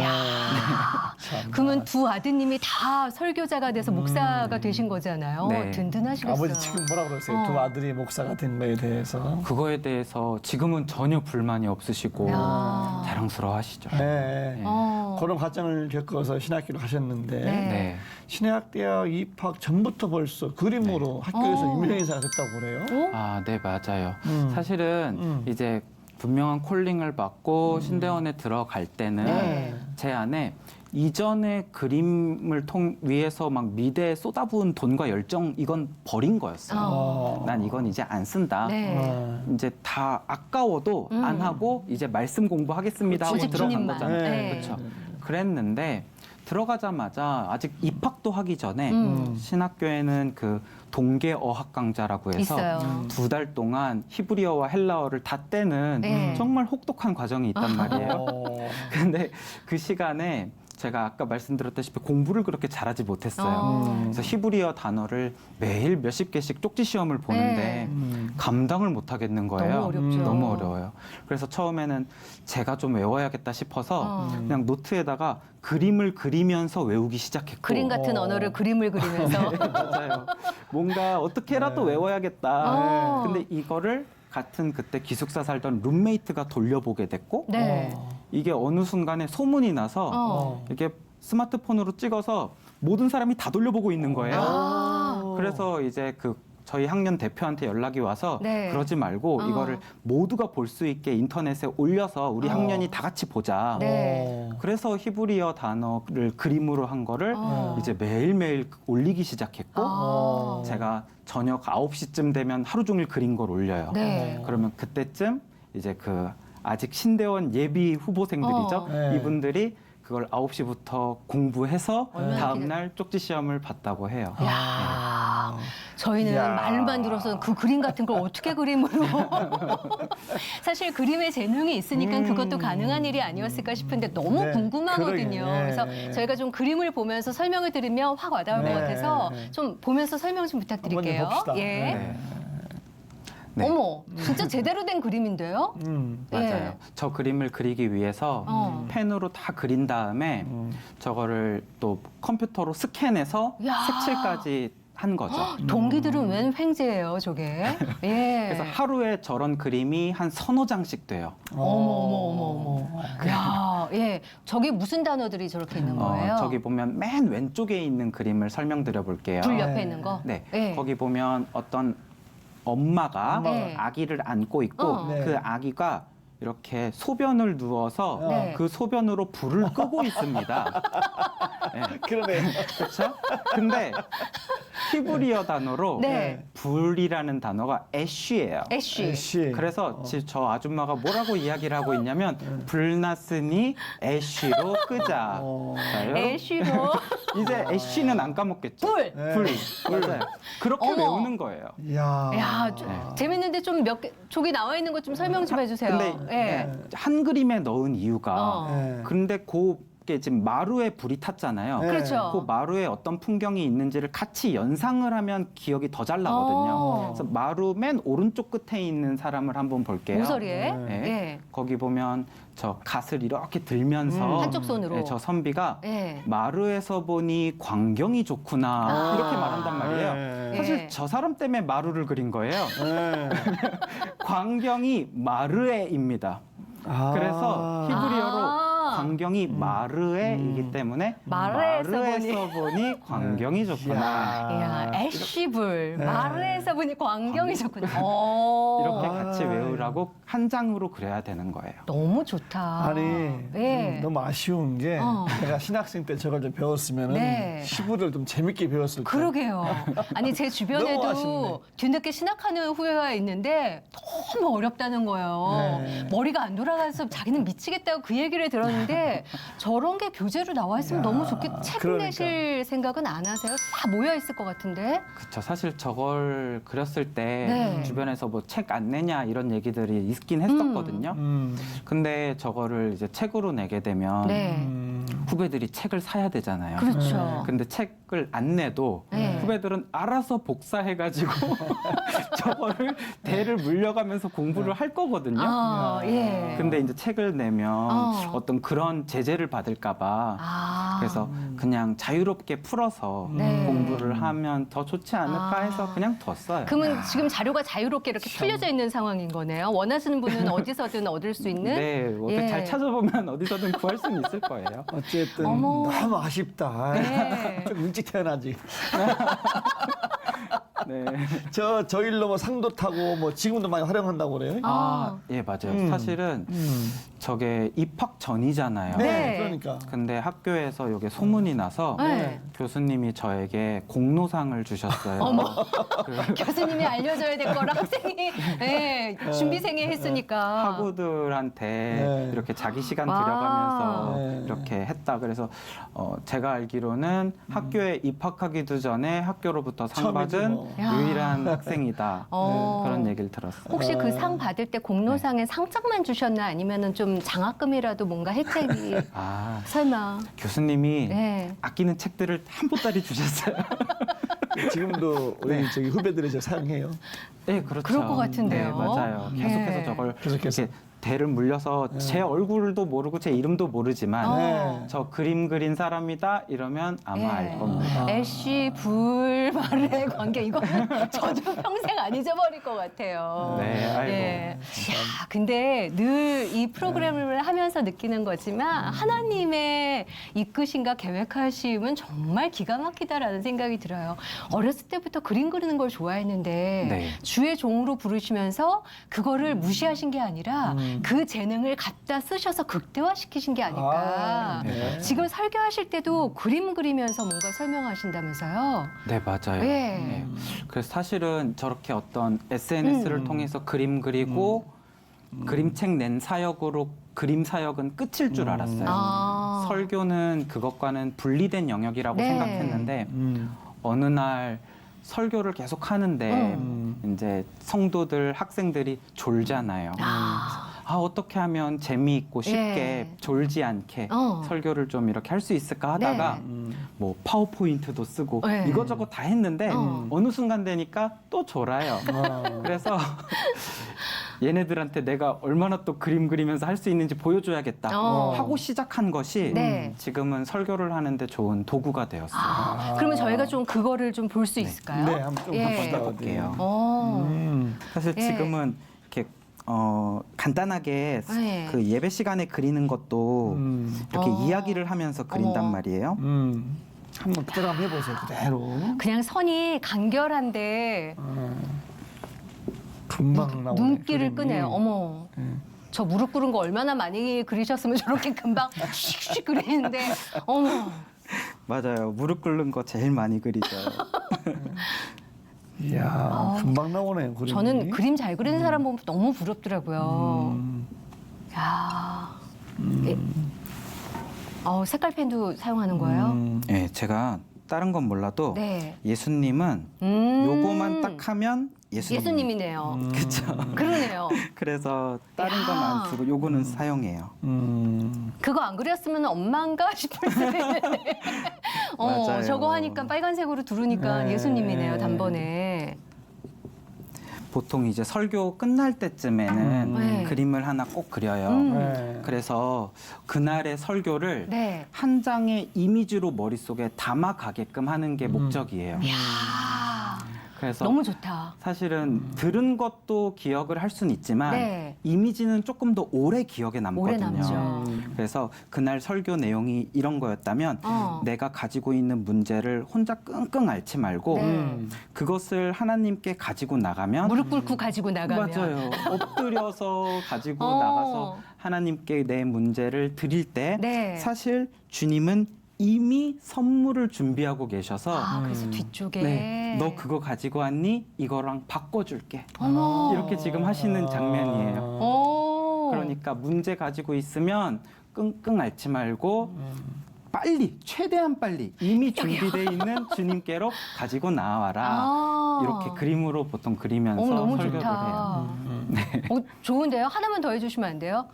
S2: 그러면 두 아드님이 다 설교자가 돼서 목사가 되신 거잖아요.
S3: 네.
S2: 든든하시겠어요.
S1: 아버지 지금 뭐라 그러세요? 두 아들이 목사가 된 거에 대해서.
S3: 그거에 대해서 지금은 전혀 불만이 없으시고
S2: 야.
S3: 자랑스러워하시죠.
S1: 네.
S2: 어.
S1: 그런 과정을 겪어서 신학교를 가셨는데
S2: 네.
S3: 네.
S1: 신학대학 입학 전부터 벌써 그림으로 학교에서 유명 인사가 됐다고 그래요?
S3: 아, 네, 맞아요. 사실은
S1: 음.
S3: 이제 분명한 콜링을 받고 신대원에 들어갈 때는
S1: 네.
S3: 제 안에 이전의 그림을 위해서 막 미대에 쏟아부은 돈과 열정 이건 버린 거였어요. 난 이건 이제 안 쓴다.
S2: 네.
S3: 이제 다 아까워도 안 하고 이제 말씀 공부하겠습니다 하고
S2: 오직
S3: 들어간
S2: 주님만.
S3: 거잖아요.
S2: 네.
S3: 그렇죠. 그랬는데 들어가자마자 아직 입학도 하기 전에 신학교에는 그 동계 어학 강좌라고 해서
S2: 있어요.
S3: 2달 동안 히브리어와 헬라어를 다 떼는
S2: 네.
S3: 정말 혹독한 과정이 있단 말이에요.
S1: 어.
S3: 근데 그 시간에 제가 아까 말씀드렸다시피 공부를 그렇게 잘하지 못했어요. 그래서 히브리어 단어를 매일 몇십 개씩 쪽지 시험을 보는데 감당을 못 하겠는 거예요.
S2: 너무 어렵죠.
S3: 너무 어려워요. 그래서 처음에는 제가 좀 외워야겠다 싶어서 그냥 노트에다가 그림을 그리면서 외우기 시작했고
S2: 그림 같은 언어를 그림을 그리면서.
S3: 맞아요. 뭔가 어떻게라도 외워야겠다. 근데 이거를 같은 그때 기숙사 살던 룸메이트가 돌려보게 됐고
S2: 네.
S3: 이게 어느 순간에 소문이 나서 이렇게 스마트폰으로 찍어서 모든 사람이 다 돌려보고 있는 거예요. 그래서 이제 그 저희 학년 대표한테 연락이 와서
S2: 네.
S3: 그러지 말고 이거를 모두가 볼 수 있게 인터넷에 올려서 우리 학년이 다 같이 보자.
S2: 네.
S3: 그래서 히브리어 단어를 그림으로 한 거를 이제 매일매일 올리기 시작했고 제가 저녁 9시쯤 되면 하루 종일 그린 걸 올려요.
S2: 네.
S3: 그러면 그때쯤 이제 그 아직 신대원 예비 후보생들이죠.
S1: 네.
S3: 이분들이 그걸 9시부터 공부해서
S2: 얼마나
S3: 다음날 쪽지 시험을 봤다고 해요.
S2: 야, 저희는
S1: 야.
S2: 말만 들어서 그 그림 같은 걸 어떻게 그림으로. 사실 그림에 재능이 있으니까 그것도 가능한 일이 아니었을까 싶은데 너무
S1: 네,
S2: 궁금하거든요.
S1: 그러게.
S2: 그래서 저희가 좀 그림을 보면서 설명을 들으면 확 와닿을
S1: 네.
S2: 것 같아서 좀 보면서 설명 좀 부탁드릴게요.
S1: 한번 봅시다.
S2: 예.
S3: 네. 네.
S2: 어머, 진짜 제대로 된 그림인데요?
S3: 맞아요.
S2: 예.
S3: 저 그림을 그리기 위해서 펜으로 다 그린 다음에 저거를 또 컴퓨터로 스캔해서
S2: 야.
S3: 색칠까지 한 거죠.
S2: 동기들은 웬 횡재예요, 저게? 예.
S3: 그래서 하루에 저런 그림이 한 서너 장씩 돼요.
S2: 어머. 야, 예. 저게 무슨 단어들이 저렇게 있는 거예요?
S3: 저기 보면 맨 왼쪽에 있는 그림을 설명드려 볼게요.
S2: 불 옆에 있는 거?
S3: 네.
S2: 예.
S3: 거기 보면 어떤 엄마가
S2: 네.
S3: 아기를 안고 있고
S1: 네.
S3: 그 아기가 이렇게 소변을 누워서
S2: 네.
S3: 그 소변으로 불을 끄고 있습니다. 네.
S1: 그러네.
S3: 그렇죠? 근데 히브리어 단어로
S2: 네.
S3: 불이라는 단어가 애쉬예요.
S2: 애쉬.
S1: 씨.
S3: 그래서 저 아줌마가 뭐라고 이야기를 하고 있냐면 불 났으니 애쉬로 끄자. 자, 여러분,
S2: 애쉬로.
S3: 이제 애쉬는 안 까먹겠죠?
S2: 불.
S3: 불. 맞아요. 그렇게
S2: 어머.
S3: 외우는 거예요.
S1: 야.
S2: 야, 재밌는데 좀 몇 개, 저기 나와 있는 것 좀 설명 좀 해주세요.
S3: 근데
S2: 예.
S3: 한 그림에 넣은 이유가
S1: 네.
S3: 근데 그게 지금 마루에 불이 탔잖아요.
S1: 네.
S2: 그렇죠.
S3: 그 마루에 어떤 풍경이 있는지를 같이 연상을 하면 기억이 더 잘 나거든요. 그래서 마루 맨 오른쪽 끝에 있는 사람을 한번 볼게요.
S2: 모서리에.
S3: 네.
S2: 예.
S3: 거기 보면 저 갓을 이렇게 들면서
S2: 한쪽 손으로.
S3: 네, 저 선비가
S2: 예.
S3: 마루에서 보니 광경이 좋구나 이렇게 말한단 말이에요.
S1: 네.
S3: 사실
S2: 예.
S3: 저 사람 때문에 마루를 그린 거예요.
S1: 네.
S3: 광경이 마르에입니다. 그래서 히브리어로
S2: 아.
S3: 광경이 마르에이기 때문에
S2: 마르에서
S3: 보니 광경이 좋구나.
S2: 야, 애쉬불.
S1: 네.
S2: 마르에서 보니 광경이 좋구나. 어.
S3: 이렇게 같이 외우라고 한 장으로 그려야 되는 거예요.
S2: 너무 좋다.
S1: 아니
S2: 예.
S1: 너무 아쉬운 게 내가 신학생 때 저걸 좀 배웠으면
S2: 네.
S1: 시부를 좀 재밌게 배웠을 때.
S2: 그러게요. 아니 제
S1: 너무
S2: 주변에도
S1: 아쉽네.
S2: 뒤늦게 신학하는 후배가 있는데 너무 어렵다는 거예요.
S1: 네.
S2: 머리가 안 돌아가서 자기는 미치겠다고 그 얘기를 들었는데 저런 게 교재로 나와 있으면 너무 좋겠. 책
S1: 그러니까.
S2: 내실 생각은 안 하세요? 다 모여 있을 것 같은데.
S3: 그쵸. 사실 저걸 그렸을 때
S2: 네.
S3: 주변에서 뭐 책 안 내냐 이런 얘기들이 있긴 했었거든요. 근데 저거를 이제 책으로 내게 되면
S2: 네.
S3: 후배들이 책을 사야 되잖아요.
S2: 그렇죠.
S3: 근데 책을 안 내도
S2: 네.
S3: 후배들은 알아서 복사해가지고 저거를 대를 물려가면서 공부를 할 거거든요.
S2: 아, 예.
S3: 근데 이제 책을 내면
S2: 어.
S3: 어떤 그런 제재를 받을까봐
S2: 아.
S3: 그래서 그냥 자유롭게 풀어서
S2: 네.
S3: 공부를 하면 더 좋지 않을까 해서 그냥 뒀어요.
S2: 그러면 지금 자료가 자유롭게 이렇게 풀려져 있는 상황인 거네요. 원하시는 분은 어디서든 얻을 수 있는.
S3: 네, 어떻게
S2: 예.
S3: 잘 찾아보면 어디서든 구할 수는 있을 거예요.
S1: 어쨌든
S2: 어머.
S1: 너무 아쉽다.
S2: 네.
S1: 좀 일찍 태어나지.
S3: 네.
S1: 저 일로 뭐 상도 타고 뭐 지금도 많이 활용한다고 그래요.
S3: 아, 예, 맞아요. 사실은 저게 입학 전이잖아요.
S2: 네.
S1: 그러니까.
S3: 근데 학교에서 이게 소문이 나서
S2: 네.
S3: 교수님이 저에게 공로상을 주셨어요.
S2: 어머.
S3: 그
S2: 교수님이 알려줘야 될 거라 학생이 예, 준비생이 했으니까.
S3: 학우들한테
S1: 네.
S3: 이렇게 자기 시간
S2: 와.
S3: 들여가면서
S1: 네.
S3: 이렇게 했다. 그래서 제가 알기로는 학교에 입학하기도 전에 학교로부터 상
S1: 처음이에요?
S3: 받은
S1: 뭐.
S2: 야.
S3: 유일한 학생이다. 그런 얘기를 들었어요.
S2: 혹시 그 상 받을 때 공로상에 상장만 주셨나 아니면은 좀 장학금이라도 뭔가 혜택이
S3: 아,
S2: 설마?
S3: 교수님이
S2: 네.
S3: 아끼는 책들을 한 보따리 주셨어요.
S1: 지금도 우리 저기 후배들이 저 사용해요.
S3: 네, 그렇죠.
S2: 그럴 것 같은데요.
S3: 네, 맞아요. 계속해서
S2: 네.
S3: 저걸
S1: 계속해서.
S3: 이렇게 대를 물려서 제 얼굴도 모르고 제 이름도 모르지만
S1: 네.
S3: 저 그림 그린 사람이다 이러면 아마
S2: 예.
S3: 알 겁니다.
S2: 애쉬 불말의 관계 이거 저도 평생 안 잊어버릴 것 같아요.
S3: 네, 아이고.
S2: 예. 야, 근데 늘 이 프로그램을 하면서 느끼는 거지만 하나님의 이끄심과 계획하심은 정말 기가 막히다라는 생각이 들어요. 어렸을 때부터 그림 그리는 걸 좋아했는데
S3: 네.
S2: 주의 종으로 부르시면서 그거를 무시하신 게 아니라 그 재능을 갖다 쓰셔서 극대화시키신 게 아닐까.
S1: 아, 네.
S2: 지금 설교하실 때도 그림 그리면서 뭔가 설명하신다면서요?
S3: 네, 맞아요.
S2: 예.
S3: 네. 그래서 사실은 저렇게 어떤 SNS를 통해서 그림 그리고 그림책 낸 사역으로 그림 사역은 끝일 줄 알았어요.
S2: 아.
S3: 설교는 그것과는 분리된 영역이라고
S2: 네.
S3: 생각했는데 어느 날 설교를 계속 하는데 이제 성도들 학생들이 졸잖아요. 어떻게 하면 재미있고 쉽게
S2: 예.
S3: 졸지 않게 설교를 좀 이렇게 할 수 있을까 하다가 뭐 파워포인트도 쓰고
S2: 네.
S3: 이것저것 다 했는데 어느 순간 되니까 또 졸아요. 그래서 얘네들한테 내가 얼마나 또 그림 그리면서 할 수 있는지 보여줘야겠다 하고 시작한 것이
S2: 네.
S3: 지금은 설교를 하는데 좋은 도구가 되었어요.
S2: 그러면 저희가 좀 그거를 좀 볼 수 있을까요?
S1: 네, 한번 좀
S2: 예.
S1: 봅시다.
S3: 볼게요. 사실
S2: 예.
S3: 지금은 이렇게 간단하게
S2: 네.
S3: 그 예배 시간에 그리는 것도 이렇게 이야기를 하면서 그린단
S2: 어머.
S3: 말이에요.
S1: 한번 그대로 한번 해보세요. 그대로.
S2: 그냥 선이 간결한데
S1: 금방 나오네.
S2: 눈길을
S1: 그림이.
S2: 끄네요. 어머. 저 무릎 꿇은 거 얼마나 많이 그리셨으면 저렇게 금방 슉슉 그리는데 어머.
S3: 맞아요. 무릎 꿇는 거 제일 많이 그리죠.
S1: 이야, 금방 나오네요. 그림이.
S2: 저는 그림 잘 그리는 사람 보면 너무 부럽더라고요. 야. 예. 색깔 펜도 사용하는 거예요?
S3: 네, 제가 다른 건 몰라도
S2: 네.
S3: 예수님은 요거만 딱 하면
S2: 예수님이네요.
S3: 그렇죠.
S2: 그러네요.
S3: 그래서 다른 건 안 쓰고 요거는 사용해요.
S2: 그거 안 그렸으면 엄마인가 싶을 때.
S3: 맞아요.
S2: 저거 하니까 빨간색으로 두르니까
S1: 네.
S2: 예수님이네요, 단번에.
S3: 보통 이제 설교 끝날 때쯤에는
S2: 네.
S3: 그림을 하나 꼭 그려요.
S1: 네.
S3: 그래서 그날의 설교를
S2: 네.
S3: 한 장의 이미지로 머릿속에 담아가게끔 하는 게 목적이에요.
S2: 이야.
S3: 그래서
S2: 너무 좋다.
S3: 사실은 들은 것도 기억을 할 수는 있지만
S2: 네.
S3: 이미지는 조금 더 오래 기억에
S2: 오래
S3: 남거든요.
S2: 남죠.
S3: 그래서 그날 설교 내용이 이런 거였다면 내가 가지고 있는 문제를 혼자 끙끙 앓지 말고
S2: 네.
S3: 그것을 하나님께 가지고 나가면
S2: 무릎 꿇고 가지고 나가면.
S3: 맞아요. 엎드려서 가지고
S2: 어.
S3: 나가서 하나님께 내 문제를 드릴 때
S2: 네.
S3: 사실 주님은 이미 선물을 준비하고 계셔서
S2: 그래서 뒤쪽에.
S3: 네, 너 그거 가지고 왔니? 이거랑 바꿔줄게.
S2: 어머.
S3: 이렇게 지금 하시는 장면이에요.
S2: 오.
S3: 그러니까 문제 가지고 있으면 끙끙 앓지 말고 빨리, 최대한 빨리 이미 준비되어 있는 주님께로 가지고 나와라. 이렇게 그림으로 보통 그리면서
S2: 너무
S3: 설교를
S2: 좋다.
S3: 해요.
S2: 좋은데요? 하나만 더 해주시면 안 돼요?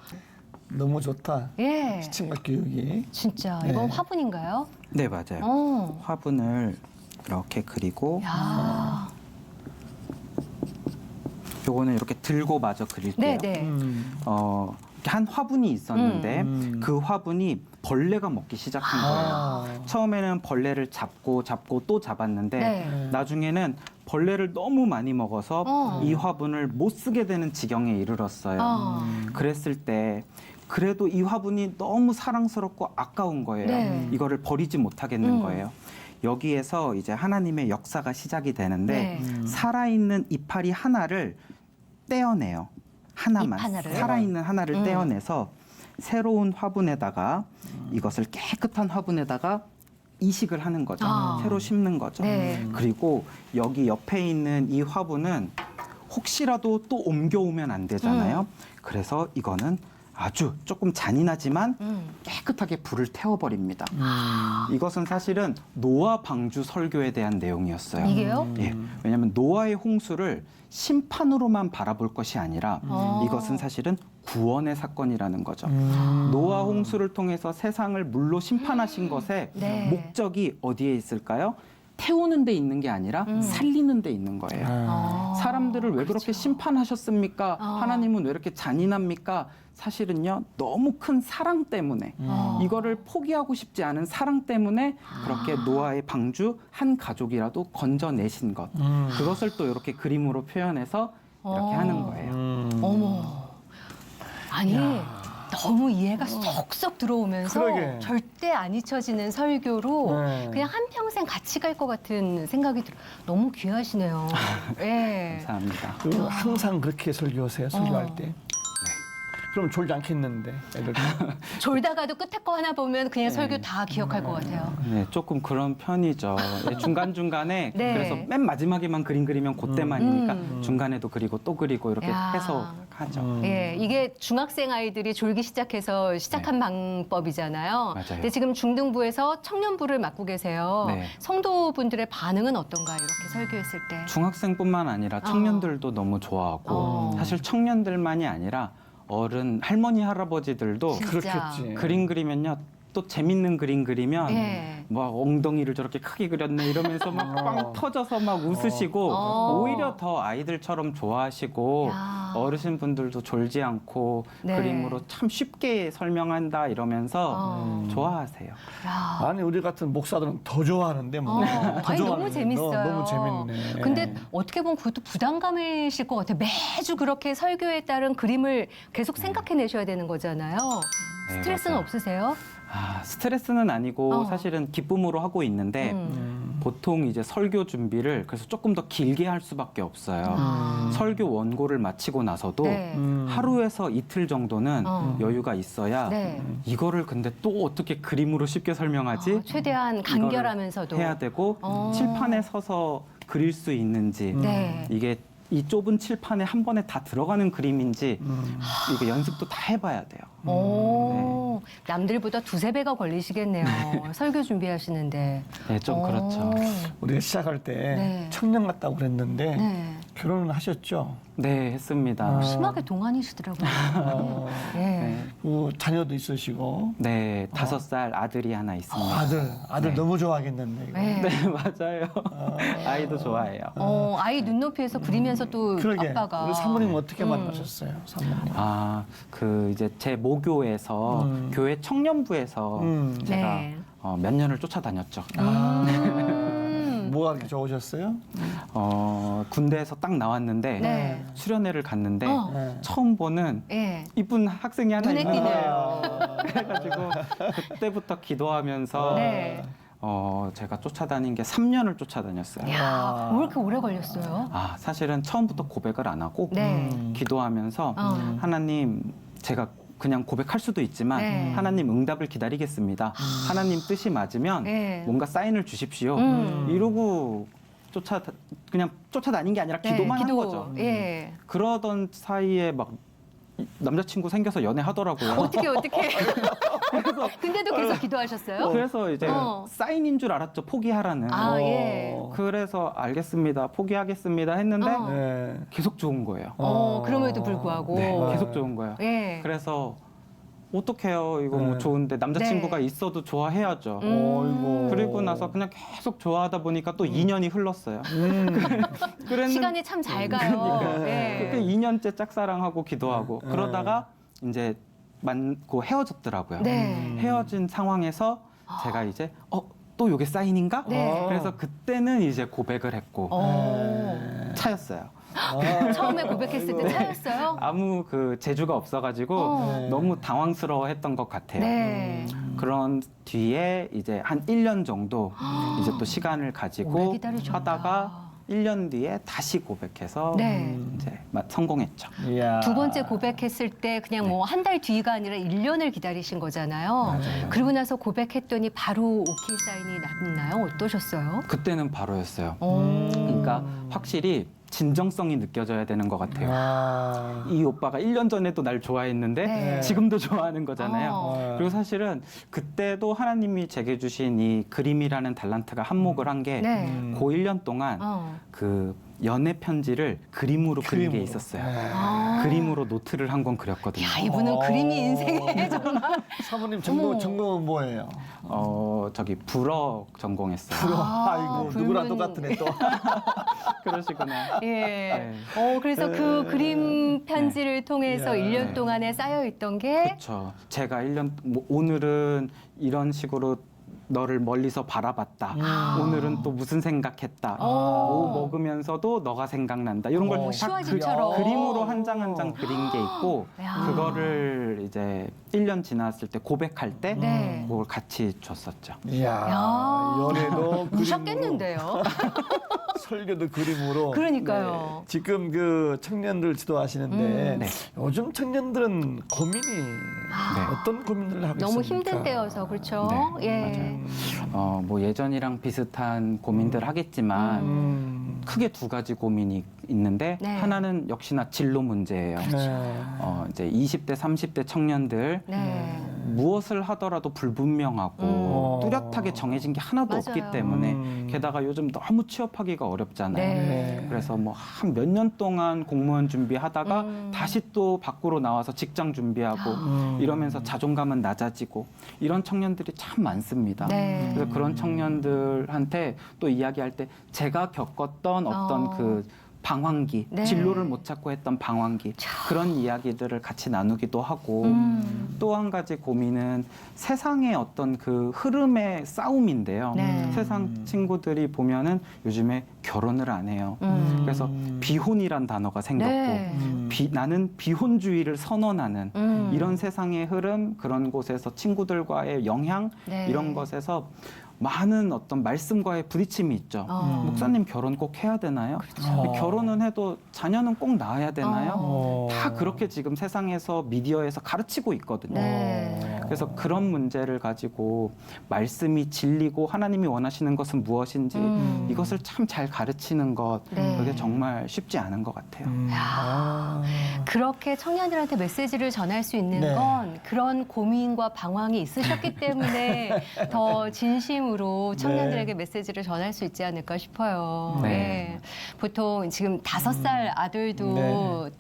S1: 너무 좋다.
S2: 예.
S1: 시청각 교육이.
S2: 진짜.
S1: 네.
S2: 이건 화분인가요?
S3: 네, 맞아요. 화분을 이렇게 그리고
S2: 야.
S3: 요거는 이렇게 들고 마저 그릴게요.
S2: 네네.
S3: 이렇게 한 화분이 있었는데 그 화분이 벌레가 먹기 시작한 거예요. 처음에는 벌레를 잡고 또 잡았는데
S2: 네.
S3: 나중에는 벌레를 너무 많이 먹어서 이 화분을 못 쓰게 되는 지경에 이르렀어요. 그랬을 때 그래도 이 화분이 너무 사랑스럽고 아까운 거예요.
S2: 네.
S3: 이거를 버리지 못하겠는 거예요. 여기에서 이제 하나님의 역사가 시작이 되는데
S2: 네.
S3: 살아있는 이파리 하나를 떼어내요. 하나만.
S2: 잎 하나를?
S3: 살아있는 하나를 떼어내서 새로운 화분에다가 이것을 깨끗한 화분에다가 이식을 하는 거죠. 새로 심는 거죠.
S2: 네.
S3: 그리고 여기 옆에 있는 이 화분은 혹시라도 또 옮겨오면 안 되잖아요. 그래서 이거는 아주 조금 잔인하지만 깨끗하게 불을 태워버립니다. 이것은 사실은 노아 방주 설교에 대한 내용이었어요.
S2: 이게요?
S3: 예, 왜냐하면 노아의 홍수를 심판으로만 바라볼 것이 아니라 이것은 사실은 구원의 사건이라는 거죠. 노아 홍수를 통해서 세상을 물로 심판하신 것의
S2: 네.
S3: 목적이 어디에 있을까요? 태우는 데 있는 게 아니라 살리는 데 있는 거예요. 사람들을 왜 그렇게 심판하셨습니까? 하나님은 왜 이렇게 잔인합니까? 사실은요, 너무 큰 사랑 때문에 이거를 포기하고 싶지 않은 사랑 때문에 그렇게 노아의 방주 한 가족이라도 건져내신 것, 그것을 또 이렇게 그림으로 표현해서 이렇게 하는 거예요.
S2: 어머. 아니, 너무 이해가 쏙쏙 들어오면서
S1: 그러게.
S2: 절대 안 잊혀지는 설교로
S1: 네.
S2: 그냥 한평생 같이 갈 것 같은 생각이 들어요. 너무 귀하시네요. 예.
S3: 감사합니다.
S1: 그 항상 그렇게 설교하세요, 설교할
S2: 어.
S1: 때. 그럼 졸지 않겠는데, 애들.
S2: 졸다가도 끝에 거 하나 보면 그냥
S3: 네.
S2: 설교 다 기억할 것 같아요.
S3: 네, 조금 그런 편이죠. 예, 중간중간에
S2: 네.
S3: 그래서 맨 마지막에만 그림 그리면 그때만이니까 중간에도 그리고 또 그리고 이렇게
S2: 야.
S3: 해석하죠.
S2: 예, 이게 중학생 아이들이 졸기 시작해서 시작한 방법이잖아요.
S3: 맞아요.
S2: 근데 지금 중등부에서 청년부를 맡고 계세요.
S3: 네.
S2: 성도분들의 반응은 어떤가요? 이렇게 설교했을 때.
S3: 중학생뿐만 아니라 청년들도 너무 좋아하고
S2: 어.
S3: 사실 청년들만이 아니라 어른 할머니 할아버지들도
S2: 진짜.
S1: 그렇겠지.
S3: 그림 그리면요 또 재밌는 그림 그리면
S2: 예.
S3: 막 엉덩이를 저렇게 크게 그렸네 이러면서 막 빵 터져서 막 웃으시고
S2: 어.
S3: 오히려 더 아이들처럼 좋아하시고
S2: 야.
S3: 어르신분들도 졸지 않고
S2: 네.
S3: 그림으로 참 쉽게 설명한다 이러면서 좋아하세요.
S2: 야.
S1: 아니, 우리 같은 목사들은 더 좋아하는데, 뭐. 더
S2: 아니, 너무
S1: 좋아하는데.
S2: 재밌어요.
S1: 너무 재밌네.
S2: 근데 어떻게 보면 그것도 부담감이실 것 같아요. 매주 그렇게 설교에 따른 그림을 계속 생각해내셔야 되는 거잖아요.
S3: 네,
S2: 스트레스는
S3: 맞아요.
S2: 없으세요?
S3: 아, 스트레스는 아니고
S2: 어.
S3: 사실은 기쁨으로 하고 있는데 보통 이제 설교 준비를 그래서 조금 더 길게 할 수밖에 없어요. 설교 원고를 마치고 나서도
S2: 네.
S3: 하루에서 이틀 정도는
S2: 어.
S3: 여유가 있어야
S2: 네.
S3: 이거를 근데 또 어떻게 그림으로 쉽게 설명하지?
S2: 최대한 간결하면서
S3: 해야 되고 칠판에 서서 그릴 수 있는지
S2: 네.
S3: 이게 이 좁은 칠판에 한 번에 다 들어가는 그림인지 이게 연습도 다 해봐야 돼요.
S2: 오, 남들보다 두세 배가 걸리시겠네요. 설교 준비하시는데.
S3: 네, 좀 그렇죠.
S1: 우리가 시작할 때
S2: 네.
S1: 청년 같다고 그랬는데,
S2: 네.
S1: 결혼을 하셨죠?
S3: 네, 했습니다.
S2: 심하게 동안이시더라고요.
S1: 어,
S2: 네.
S1: 그 자녀도 있으시고.
S3: 네, 5살 아들이 하나 있습니다.
S1: 아들
S3: 네.
S1: 너무 좋아하겠는데. 이거.
S2: 네.
S3: 네, 맞아요. 아이도 좋아해요.
S2: 아이 눈높이에서 그리면서 또
S1: 그러게.
S2: 아빠가.
S1: 우리 사모님 어떻게 만나셨어요, 사모님?
S3: 아, 그 이제 제 모교에서 교회 청년부에서 제가
S2: 네.
S3: 몇 년을 쫓아다녔죠.
S1: 뭐가 그렇게 좋으셨어요?
S3: 군대에서 딱 나왔는데
S2: 네.
S3: 수련회를 갔는데
S2: 어.
S1: 네.
S3: 처음 보는
S2: 예.
S3: 이쁜 학생이 하나
S2: 눈에
S3: 있는
S2: 띄네요.
S3: 거예요. 그래가지고 그때부터 기도하면서
S2: 네.
S3: 제가 쫓아다닌 게 3년을 쫓아다녔어요.
S2: 야, 왜 이렇게 오래 걸렸어요?
S3: 아, 사실은 처음부터 고백을 안 하고
S2: 네.
S3: 기도하면서 하나님, 제가 그냥 고백할 수도 있지만
S2: 네.
S3: 하나님 응답을 기다리겠습니다. 하나님 뜻이 맞으면
S2: 네.
S3: 뭔가 사인을 주십시오. 이러고 그냥 쫓아다닌 게 아니라
S2: 네,
S3: 기도만 한
S2: 기도.
S3: 거죠.
S2: 예.
S3: 그러던 사이에 막 남자친구 생겨서 연애하더라고요.
S2: 어떻게. 근데도 계속 기도하셨어요?
S3: 그래서 이제
S2: 어.
S3: 사인인 줄 알았죠. 포기하라는.
S2: 아, 예.
S3: 그래서 알겠습니다. 포기하겠습니다 했는데
S2: 어.
S1: 네.
S3: 계속 좋은 거예요.
S2: 그럼에도 불구하고.
S3: 네, 계속 좋은 거예요.
S2: 예.
S3: 그래서 어떡해요. 이거 뭐
S1: 네.
S3: 좋은데 남자친구가
S2: 네.
S3: 있어도 좋아해야죠.
S1: 어이구.
S3: 그리고 나서 그냥 계속 좋아하다 보니까 또 2년이 흘렀어요. 그랬는데
S2: 시간이 참 잘 가요.
S3: 그렇게
S2: 예.
S3: 2년째 짝사랑하고 기도하고 그러다가 이제 만고 헤어졌더라고요.
S2: 네.
S3: 헤어진 상황에서 제가 이제 또 요게 사인인가?
S2: 네.
S3: 그래서 그때는 이제 고백을 했고 차였어요.
S2: 처음에 고백했을 때 차였어요?
S3: 아무 그 재주가 없어가지고
S2: 어.
S3: 너무 당황스러워했던 것 같아요.
S2: 네.
S3: 그런 뒤에 이제 한 1년 정도 이제 또 시간을
S2: 오래
S3: 가지고
S2: 기다리셨구나.
S3: 하다가 1년 뒤에 다시 고백해서
S2: 네.
S3: 이제 성공했죠.
S1: 이야.
S2: 두 번째 고백했을 때 그냥 뭐 한 달 뒤가 아니라 1년을 기다리신 거잖아요.
S3: 맞아요.
S2: 그러고 나서 고백했더니 바로 오케이 사인이 났나요? 어떠셨어요?
S3: 그때는 바로였어요.
S2: 오.
S3: 그러니까 확실히 진정성이 느껴져야 되는 것 같아요.
S1: 아.
S3: 이 오빠가 1년 전에도 날 좋아했는데
S2: 네.
S3: 지금도 좋아하는 거잖아요.
S2: 어.
S3: 그리고 사실은 그때도 하나님이 제게 주신 이 그림이라는 달란트가 한몫을 한 게
S2: 네.
S3: 고 1년 동안 그 연애 편지를 그림으로 그린 게
S1: 그림으로.
S3: 있었어요.
S1: 네.
S2: 아.
S3: 그림으로 노트를 한 건 그렸거든요.
S2: 야, 이분은 그림이 인생에 정말.
S1: 사모님
S2: 어머.
S1: 전공은 뭐예요?
S3: 저기 불어 전공했어요.
S1: 아이고
S2: 그러면-
S1: 누구랑 똑같으네 또.
S3: 그러시구나.
S2: 예.
S3: 네.
S2: 그래서 그 그림 편지를 통해서
S1: 네.
S2: 1년 동안에 쌓여 있던 게
S3: 그렇죠. 제가 1년 오늘은 이런 식으로 너를 멀리서 바라봤다. 오늘은 또 무슨 생각했다. 뭐 먹으면서도 너가 생각난다. 이런 걸
S1: 어,
S3: 다
S2: 시와지처럼.
S3: 그림으로 한 장 한 장 그린 게 있고
S2: 야.
S3: 그거를 이제 1년 지났을 때 고백할 때
S2: 네.
S3: 그걸 같이 줬었죠.
S1: 이야,
S2: 야.
S1: 연애도
S2: 우셨겠는데요.
S1: 설교도 그림으로.
S2: 그러니까요.
S1: 네. 지금 그 청년들 지도하시는데
S3: 네.
S1: 요즘 청년들은 고민이 어떤 고민을 하고
S2: 너무
S1: 있습니까?
S2: 힘든 때여서 그렇죠.
S3: 네,
S2: 예.
S3: 맞아요. 뭐 예전이랑 비슷한 고민들 하겠지만 크게 두 가지 고민이 있는데
S2: 네.
S3: 하나는 역시나 진로 문제예요.
S1: 네.
S3: 이제 20대, 30대 청년들
S2: 네.
S3: 무엇을 하더라도 불분명하고 뚜렷하게 정해진 게 하나도
S2: 맞아요.
S3: 없기 때문에 게다가 요즘 너무 취업하기가 어렵잖아요.
S2: 네.
S3: 그래서 뭐 한 몇 년 동안 공무원 준비하다가
S2: 음.
S3: 다시 또 밖으로 나와서 직장 준비하고 이러면서 자존감은 낮아지고 이런 청년들이 참 많습니다.
S2: 네.
S3: 그래서 그런 청년들한테 또 이야기할 때 제가 겪었던 어떤 그 방황기,
S2: 네.
S3: 진로를 못 찾고 했던 방황기 그런 이야기들을 같이 나누기도 하고 또 한 가지 고민은 세상의 어떤 그 흐름의 싸움인데요.
S2: 네.
S3: 세상 친구들이 보면은 요즘에 결혼을 안 해요. 그래서 비혼이란 단어가 생겼고
S2: 네.
S3: 나는 비혼주의를 선언하는
S2: 음.
S3: 이런 세상의 흐름 그런 곳에서 친구들과의 영향
S2: 네.
S3: 이런 것에서 많은 어떤 말씀과의 부딪힘이 있죠. 목사님 결혼 꼭 해야 되나요?
S2: 그렇죠.
S3: 결혼은 해도 자녀는 꼭 낳아야 되나요?
S1: 어.
S3: 다 그렇게 지금 세상에서 미디어에서 가르치고 있거든요.
S2: 네.
S3: 그래서 그런 문제를 가지고 말씀이 진리고 하나님이 원하시는 것은 무엇인지 이것을 참 잘 가르치는 것
S2: 네.
S3: 그게 정말 쉽지 않은 것 같아요.
S1: 아.
S2: 그렇게 청년들한테 메시지를 전할 수 있는
S1: 네.
S2: 건 그런 고민과 방황이 있으셨기 때문에 더 진심으로 청년들에게 메시지를 전할 수 있지 않을까 싶어요.
S3: 네.
S2: 예. 보통 지금 5살 아들도
S1: 네.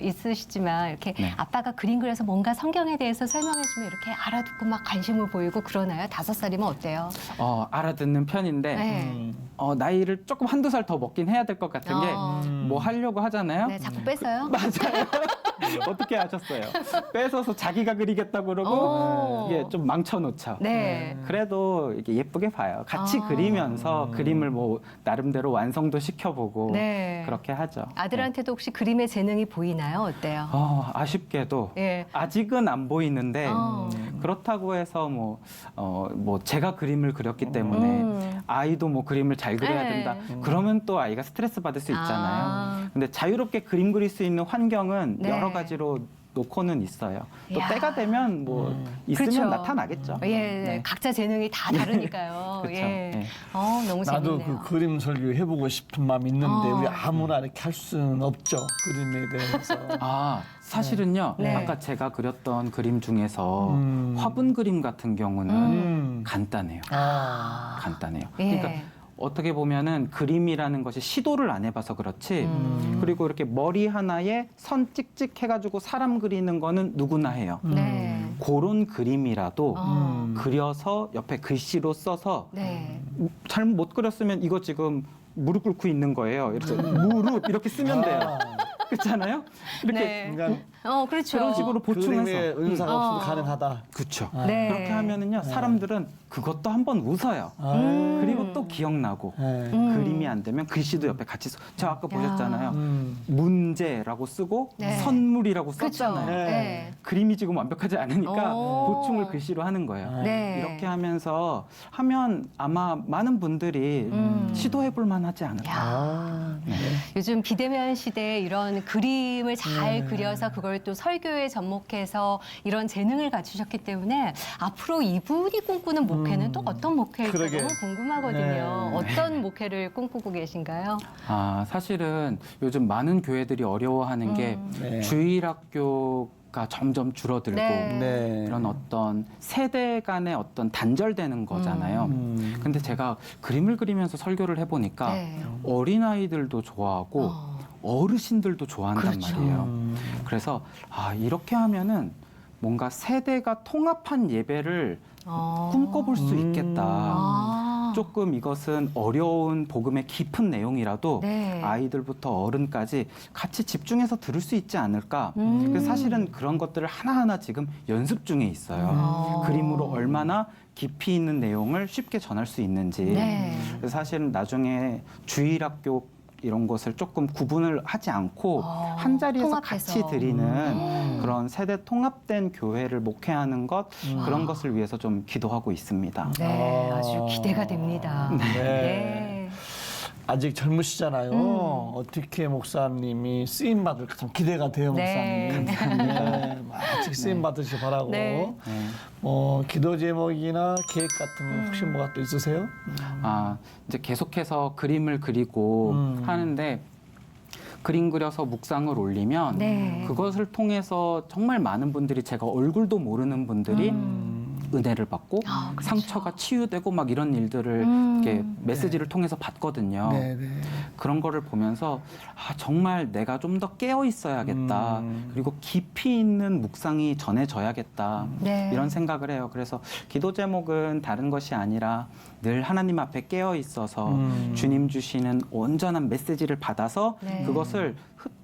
S2: 있으시지만 이렇게
S3: 네.
S2: 아빠가 그림 그려서 뭔가 성경에 대해서 설명해주면 이렇게 알아듣고 막 관심을 보이고 그러나요? 5살이면 어때요?
S3: 알아듣는 편인데
S2: 네.
S3: 나이를 조금 한두 살 더 먹긴 해야 될 것 같은 게 뭐 하려고 하잖아요.
S2: 네, 자꾸 뺏어요?
S3: 맞아요. 어떻게 하셨어요? 뺏어서 자기가 그리겠다고 그러고
S2: 오.
S3: 이게 좀 망쳐놓죠.
S2: 네.
S3: 그래도 이게 예쁘게 봐요. 같이 그리면서 그림을 뭐 나름대로 완성도 시켜보고
S2: 네.
S3: 그렇게 하죠.
S2: 아들한테도 혹시 그림의 재능이 보이나요? 어때요?
S3: 아쉽게도
S2: 예.
S3: 아직은 안 보이는데
S2: 어.
S3: 그렇다고 해서 뭐 제가 그림을 그렸기 때문에 아이도 뭐 그림을 잘 그려야
S2: 네.
S3: 된다. 그러면 또 아이가 스트레스 받을 수 있잖아요.
S2: 아.
S3: 근데 자유롭게 그림 그릴 수 있는 환경은
S2: 네.
S3: 여러 가지로 놓고는 있어요. 또
S2: 이야.
S3: 때가 되면 뭐 있으면
S2: 그렇죠.
S3: 나타나겠죠.
S2: 예,
S3: 네.
S2: 각자 재능이 다 다르니까요.
S3: 그렇죠.
S2: 예.
S3: 네.
S2: 너무
S1: 나도
S2: 재밌네요.
S1: 그 그림 설교 해보고 싶은 마음이 있는데
S2: 어.
S1: 우리 아무나 이렇게 할 수는 없죠. 그림에 대해서.
S3: 사실은요.
S2: 네.
S3: 아까 제가 그렸던 그림 중에서
S1: 음.
S3: 화분 그림 같은 경우는 간단해요. 간단해요.
S2: 예.
S3: 그러니까 어떻게 보면은 그림이라는 것이 시도를 안 해봐서 그렇지. 그리고 이렇게 머리 하나에 선 찍찍 해가지고 사람 그리는 거는 누구나 해요.
S2: 네.
S3: 그런 그림이라도
S2: 어.
S3: 그려서 옆에 글씨로 써서
S2: 네.
S3: 잘못 못 그렸으면 이거 지금 무릎 꿇고 있는 거예요. 이렇게 무릎 이렇게 쓰면 돼요. 그렇잖아요. 이렇게
S2: 네.
S1: 그러니까
S2: 그렇죠.
S3: 그런 식으로 보충해서
S1: 그림에 은사가 없어도
S2: 어.
S1: 가능하다.
S3: 그렇죠.
S2: 네.
S3: 그렇게 하면은요 사람들은 그것도 한번 웃어요. 그리고 또 기억나고
S1: 네.
S3: 그림이 안 되면 글씨도 옆에 같이 써. 저 아까 보셨잖아요.
S1: 음.
S3: 문제라고 쓰고
S2: 네.
S3: 선물이라고
S2: 그렇죠.
S3: 썼잖아요.
S2: 네.
S3: 그림이 지금 완벽하지 않으니까
S2: 오.
S3: 보충을 글씨로 하는 거예요.
S2: 네.
S3: 이렇게 하면 아마 많은 분들이 시도해볼 만하지 않을까.
S2: 야.
S1: 네.
S2: 요즘 비대면 시대에 이런 이런 그림을 잘
S1: 네.
S2: 그려서 그걸 또 설교에 접목해서 이런 재능을 갖추셨기 때문에 앞으로 이분이 꿈꾸는 목회는 또 어떤 목회일까
S1: 그러게.
S2: 너무 궁금하거든요.
S1: 네.
S2: 어떤 목회를 꿈꾸고 계신가요?
S3: 사실은 요즘 많은 교회들이 어려워하는 게
S1: 네.
S3: 주일학교가 점점 줄어들고
S2: 네.
S1: 네.
S3: 그런 어떤 세대 간의 어떤 단절되는 거잖아요. 근데 제가 그림을 그리면서 설교를 해보니까
S2: 네.
S3: 어린아이들도 좋아하고 어르신들도 좋아한단
S2: 그렇죠.
S3: 말이에요. 그래서 이렇게 하면은 뭔가 세대가 통합한 예배를 꿈꿔볼 수 있겠다.
S2: 아.
S3: 조금 이것은 어려운 복음의 깊은 내용이라도
S2: 네.
S3: 아이들부터 어른까지 같이 집중해서 들을 수 있지 않을까. 그래서 사실은 그런 것들을 하나하나 지금 연습 중에 있어요. 그림으로 얼마나 깊이 있는 내용을 쉽게 전할 수 있는지.
S2: 네.
S3: 그래서 사실은 나중에 주일학교 이런 것을 조금 구분을 하지 않고 한 자리에서
S2: 통합해서.
S3: 같이 드리는 그런 세대 통합된 교회를 목회하는 것 그런 것을 위해서 좀 기도하고 있습니다.
S2: 네, 아주 기대가 됩니다.
S1: 네.
S2: 네.
S1: 아직 젊으시잖아요. 어떻게 목사님이 쓰임 받을 참 기대가 돼요,
S2: 네.
S1: 목사님. 네. 아직 쓰임 받으시 바라고.
S2: 네.
S1: 기도 제목이나 계획 같은 거 혹시 뭐가 또 있으세요?
S3: 이제 계속해서 그림을 그리고 하는데 그림 그려서 묵상을 올리면
S2: 네.
S3: 그것을 통해서 정말 많은 분들이 제가 얼굴도 모르는 분들이 은혜를 받고
S2: 그렇죠.
S3: 상처가 치유되고 막 이런 일들을 이렇게 메시지를 통해서 받거든요.
S1: 네, 네.
S3: 그런 거를 보면서 정말 내가 좀 더 깨어 있어야겠다. 그리고 깊이 있는 묵상이 전해져야겠다.
S2: 네.
S3: 이런 생각을 해요. 그래서 기도 제목은 다른 것이 아니라 늘 하나님 앞에 깨어 있어서 주님 주시는 온전한 메시지를 받아서
S2: 네.
S3: 그것을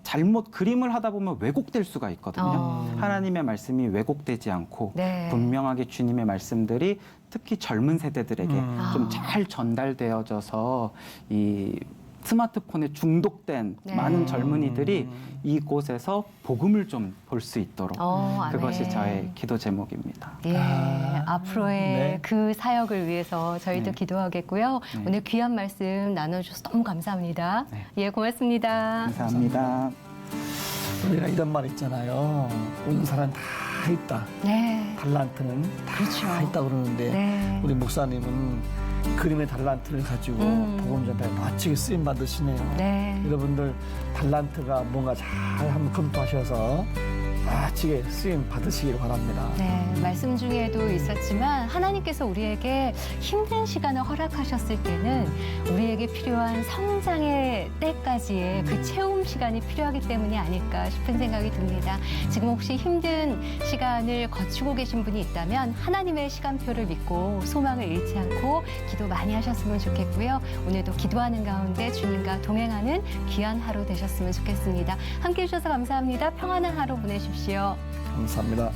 S3: 잘못 그림을 하다 보면 왜곡될 수가 있거든요. 하나님의 말씀이 왜곡되지 않고
S2: 네.
S3: 분명하게 주님의 말씀들이 특히 젊은 세대들에게 좀 잘 전달되어져서 이 스마트폰에 중독된
S2: 네.
S3: 많은 젊은이들이 이곳에서 복음을 좀 볼 수 있도록 그것이
S2: 아멘.
S3: 저의 기도 제목입니다.
S2: 예, 앞으로의
S1: 네.
S2: 그 사역을 위해서 저희도
S3: 네.
S2: 기도하겠고요.
S3: 네.
S2: 오늘 귀한 말씀 나눠주셔서 너무 감사합니다.
S3: 네.
S2: 예, 고맙습니다.
S3: 감사합니다.
S1: 우리가 이런 말 있잖아요. 은사는 다 있다.
S2: 네,
S1: 달란트는 다
S2: 그렇죠.
S1: 있다 그러는데
S2: 네.
S1: 우리 목사님은 그림의 달란트를 가지고 복음 전달에 멋지게 쓰임 받으시네요.
S2: 네.
S1: 여러분들 달란트가 뭔가 잘 한번 검토하셔서 멋지게 쓰임 받으시길 바랍니다.
S2: 네, 말씀 중에도 있었지만 하나님께서 우리에게 힘든 시간을 허락하셨을 때는 우리에게 필요한 성장의 때까지의 그 체험 시간이 필요하기 때문이 아닐까 싶은 생각이 듭니다. 지금 혹시 힘든 시간을 거치고 계신 분이 있다면 하나님의 시간표를 믿고 소망을 잃지 않고 기도 많이 하셨으면 좋겠고요. 오늘도 기도하는 가운데 주님과 동행하는 귀한 하루 되셨으면 좋겠습니다. 함께해 주셔서 감사합니다. 평안한 하루 보내십시오.
S1: 감사합니다.